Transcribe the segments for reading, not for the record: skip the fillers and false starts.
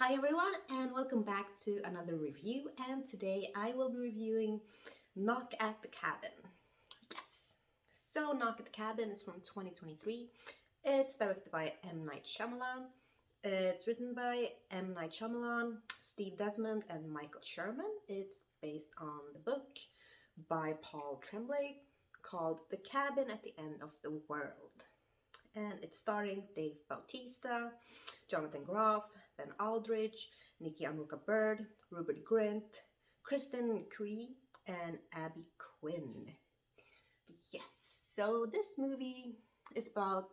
Hi everyone and welcome back to another review, and today I will be reviewing Knock at the Cabin. Yes. So Knock at the Cabin is from 2023. It's directed by M Night Shyamalan. It's written by M Night Shyamalan, Steve Desmond and Michael Sherman. It's based on the book by Paul Tremblay called The Cabin at the End of the World, and it's starring Dave Bautista, Jonathan Groff, Ben Aldridge, Nikki Amuka Bird, Rupert Grint, Kristen Cui, and Abby Quinn. Yes, so this movie is about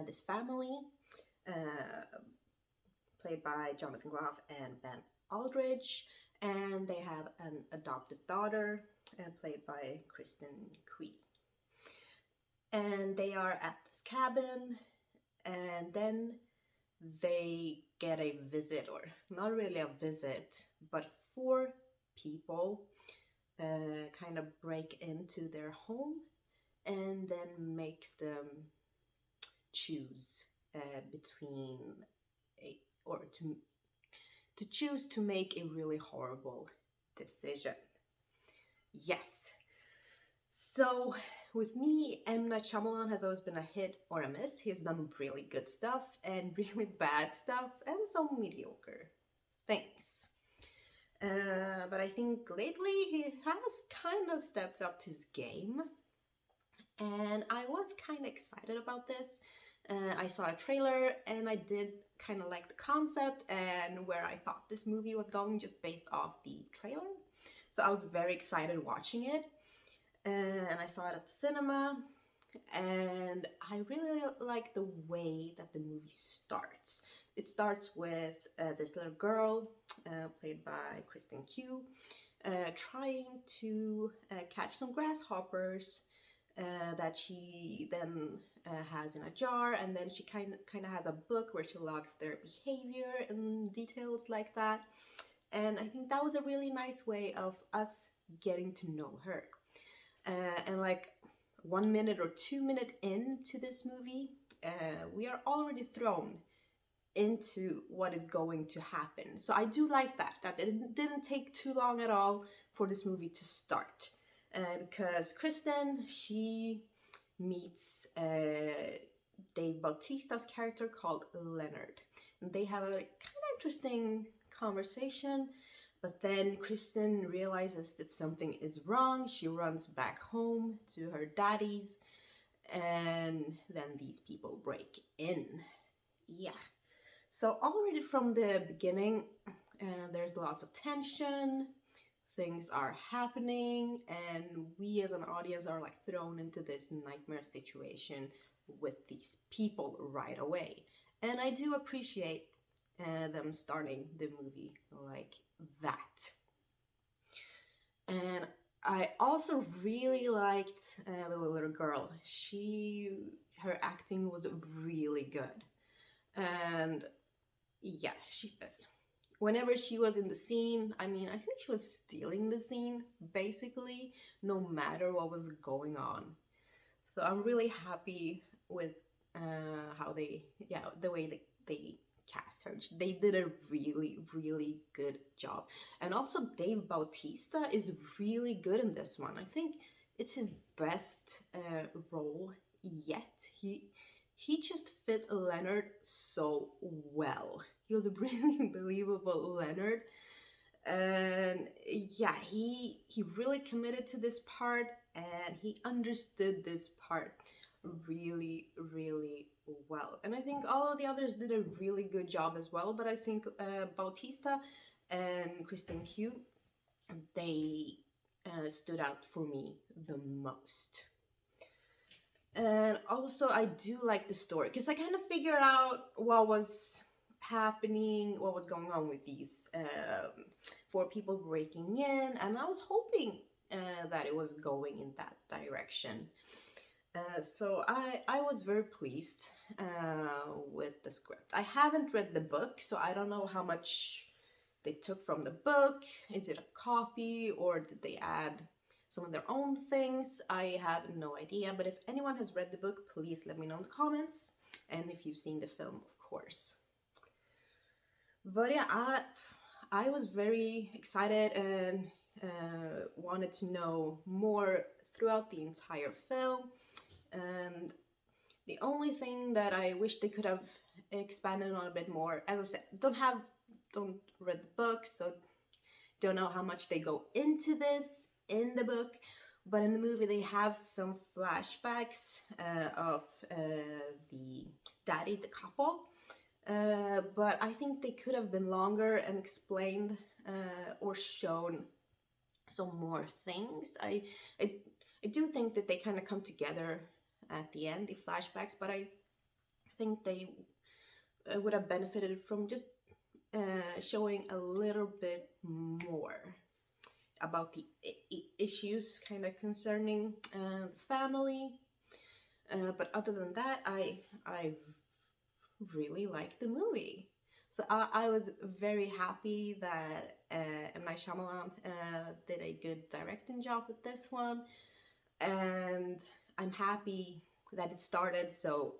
this family uh, played by Jonathan Groff and Ben Aldridge, and they have an adopted daughter played by Kristen Cui. And they are at this cabin, and then they get a visit, or not really a visit, but four people kind of break into their home and then makes them choose between a or to choose to make a really horrible decision. Yes. So with me, M Night Shyamalan has always been a hit or a miss. He's done really good stuff and really bad stuff and some mediocre things. But I think lately he has kind of stepped up his game, and I was kind of excited about this. I saw a trailer and I did kind of like the concept and where I thought this movie was going just based off the trailer. So I was very excited watching it, and I saw it at the cinema, and I really like the way that the movie starts. It starts with this little girl, played by Kristen Cue, trying to catch some grasshoppers that she then has in a jar, and then she kind of has a book where she logs their behavior and details like that. And I think that was a really nice way of us getting to know her. And like 1 minute or 2 minutes into this movie, we are already thrown into what is going to happen. So I do like that it didn't take too long at all for this movie to start. Because Kristen, she meets Dave Bautista's character called Leonard. And they have a kind of interesting conversation, but then Kristen realizes that something is wrong. She runs back home to her daddy's, and then these people break in. Yeah. So already from the beginning, there's lots of tension, things are happening, and we as an audience are like thrown into this nightmare situation with these people right away. And I do appreciate them starting the movie like that. And I also really liked the little girl. Her acting was really good. And yeah, whenever she was in the scene, I mean, I think she was stealing the scene, basically, no matter what was going on. So I'm really happy with the way they cast her. They did a really, really good job. And also Dave Bautista is really good in this one. I think it's his best role yet. He just fit Leonard so well. He was a really believable Leonard. And yeah, he really committed to this part, and he understood this part really, really well. And I think all of the others did a really good job as well, but I think Bautista and Kristen Hugh, they stood out for me the most. And also I do like the story because I kind of figured out what was happening, what was going on with these four people breaking in, and I was hoping that it was going in that direction. So I was very pleased with the script. I haven't read the book, so I don't know how much they took from the book. Is it a copy, or did they add some of their own things? I have no idea, but if anyone has read the book, please let me know in the comments, and if you've seen the film, of course. But yeah, I was very excited and wanted to know more throughout the entire film. And the only thing that I wish they could have expanded on a bit more, as I said, don't read the book, so don't know how much they go into this in the book. But in the movie, they have some flashbacks of the daddies, the couple. But I think they could have been longer and explained or shown some more things. I, I do think that they kind of come together at the end, the flashbacks, but I think they would have benefited from just showing a little bit more about the issues kind of concerning the family. But other than that, I really liked the movie. So I was very happy that M Night Shyamalan did a good directing job with this one, and I'm happy that it started so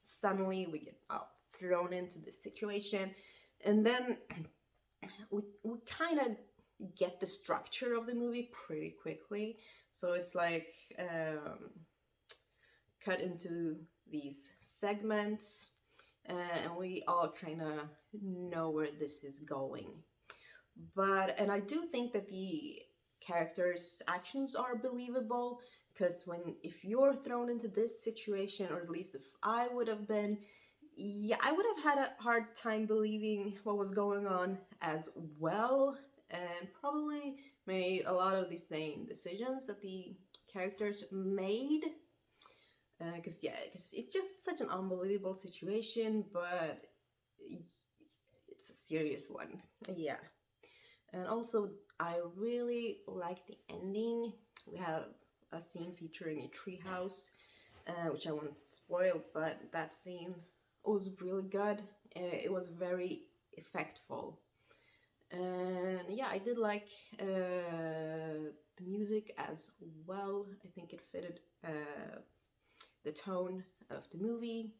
suddenly we get thrown into this situation, and then we kind of get the structure of the movie pretty quickly. So it's like cut into these segments, and we all kind of know where this is going. And I do think that the characters' actions are believable, because if you're thrown into this situation, or at least if I would have been, yeah, I would have had a hard time believing what was going on as well, and probably made a lot of the same decisions that the characters made. Because it's just such an unbelievable situation, but it's a serious one. Yeah. And also, I really like the ending. We have a scene featuring a treehouse, which I won't spoil, but that scene was really good. It was very effectful. And yeah, I did like the music as well. I think it fitted the tone of the movie.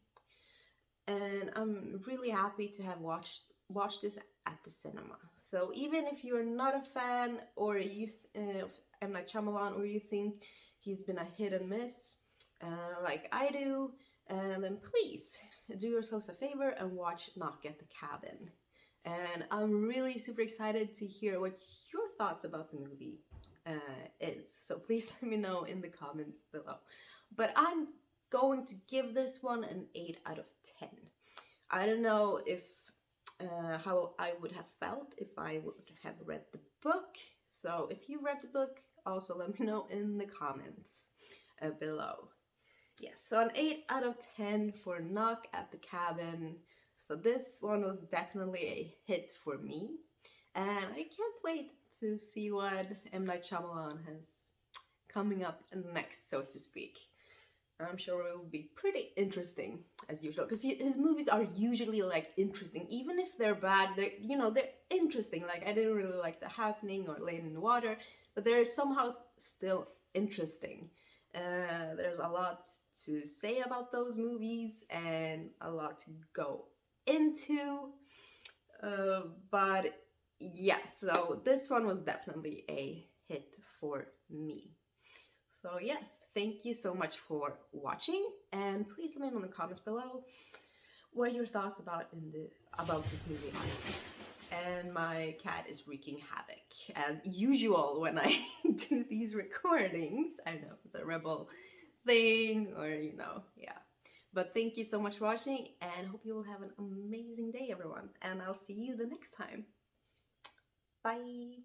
And I'm really happy to have watched this at the cinema. So even if you're not a fan or of M Night Shyamalan, or you think he's been a hit and miss, like I do, then please do yourselves a favor and watch Knock at the Cabin. And I'm really super excited to hear what your thoughts about the movie is. So please let me know in the comments below. But I'm going to give this one an 8 out of 10. I don't know if how I would have felt if I would have read the book. So if you read the book, also let me know in the comments below. Yes, so an 8 out of 10 for Knock at the Cabin. So this one was definitely a hit for me. And I can't wait to see what M. Night Shyamalan has coming up next, so to speak. I'm sure it will be pretty interesting as usual, because his movies are usually like interesting, even if they're bad. They're interesting. Like I didn't really like The Happening or Lane in the Water, but they're somehow still interesting. There's a lot to say about those movies and a lot to go into. But yeah, so this one was definitely a hit for me. So yes, thank you so much for watching, and please let me know in the comments below what are your thoughts about this movie are. And my cat is wreaking havoc as usual when I do these recordings. I know it's a rebel thing, or yeah. But thank you so much for watching, and hope you will have an amazing day, everyone. And I'll see you the next time. Bye.